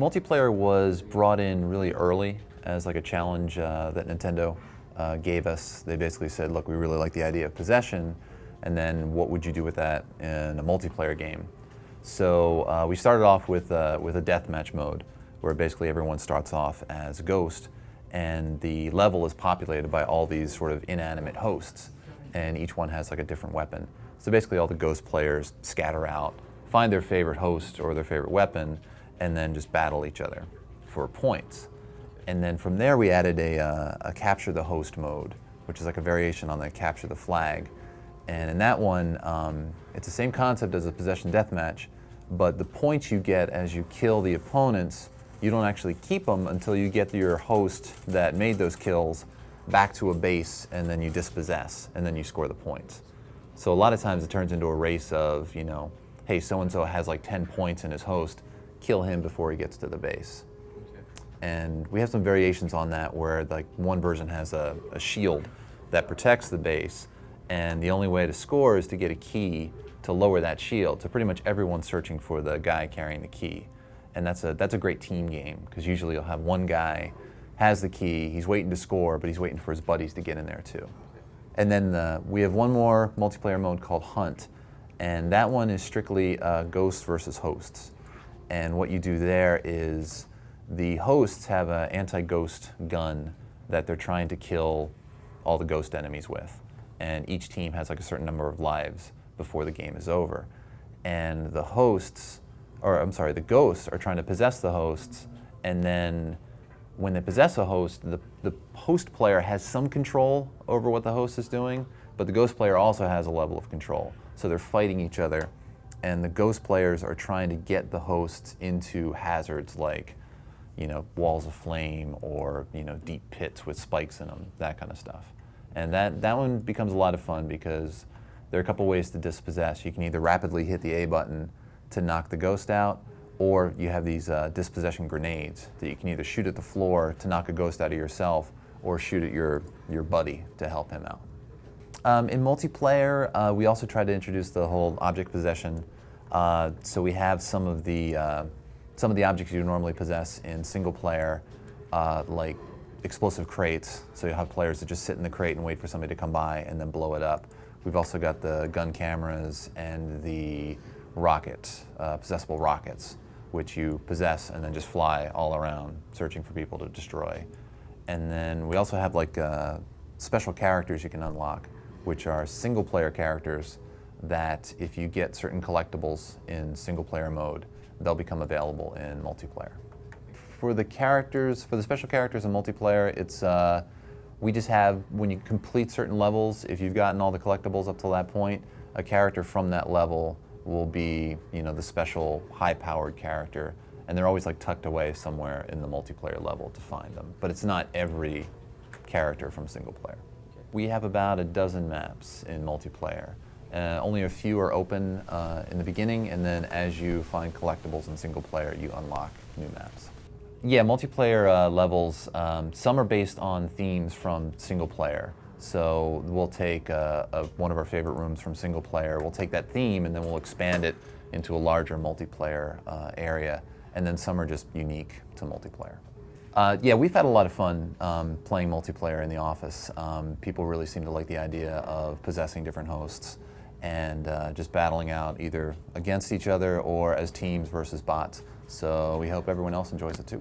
Multiplayer was brought in really early as like a challenge that Nintendo gave us. They basically said, look, we really like the idea of possession, and then what would you do with that in a multiplayer game? So we started off with a Deathmatch Mode, where basically everyone starts off as a ghost, and the level is populated by all these sort of inanimate hosts, and each one has like a different weapon. So basically all the ghost players scatter out, find their favorite host or their favorite weapon, and then just battle each other for points. And then from there we added a capture the host mode, which is like a variation on the capture the flag. And in that one, it's the same concept as a possession deathmatch, but the points you get as you kill the opponents, you don't actually keep them until you get your host that made those kills back to a base, and then you dispossess, and then you score the points. So a lot of times it turns into a race of, you know, hey, so-and-so has like 10 points in his host, kill him before he gets to the base. Okay. And we have some variations on that where like one version has a shield that protects the base, and the only way to score is to get a key to lower that shield. So pretty much everyone's searching for the guy carrying the key. And that's a great team game, because usually you'll have one guy has the key, he's waiting to score, but he's waiting for his buddies to get in there too. And then we have one more multiplayer mode called Hunt, and that one is strictly ghosts versus hosts. And what you do there is the hosts have an anti-ghost gun that they're trying to kill all the ghost enemies with. And each team has like a certain number of lives before the game is over. And the hosts, or I'm sorry, the ghosts are trying to possess the hosts, and then when they possess a host, the host player has some control over what the host is doing, but the ghost player also has a level of control. So they're fighting each other, and the ghost players are trying to get the hosts into hazards like, you know, walls of flame, or, you know, deep pits with spikes in them, that kind of stuff. And that one becomes a lot of fun because there are a couple ways to dispossess. You can either rapidly hit the A button to knock the ghost out, or you have these dispossession grenades that you can either shoot at the floor to knock a ghost out of yourself, or shoot at your buddy to help him out. In multiplayer, we also try to introduce the whole object possession. So we have some of the objects you normally possess in single player, like explosive crates. So you have players that just sit in the crate and wait for somebody to come by and then blow it up. We've also got the gun cameras and the possessible rockets, which you possess and then just fly all around searching for people to destroy. And then we also have like special characters you can unlock, which are single player characters that if you get certain collectibles in single player mode, they'll become available in multiplayer. For the special characters in multiplayer, it's we just have, when you complete certain levels, if you've gotten all the collectibles up to that point, a character from that level will be, you know, the special high-powered character, and they're always like tucked away somewhere in the multiplayer level to find them. But it's not every character from single player. We have about a dozen maps in multiplayer. Only a few are open in the beginning, and then as you find collectibles in single player, you unlock new maps. Yeah, multiplayer levels, some are based on themes from single player. So we'll take one of our favorite rooms from single player, we'll take that theme and then we'll expand it into a larger multiplayer area, and then some are just unique to multiplayer. Yeah, we've had a lot of fun playing multiplayer in the office. People really seem to like the idea of possessing different hosts and just battling out either against each other or as teams versus bots. So we hope everyone else enjoys it too.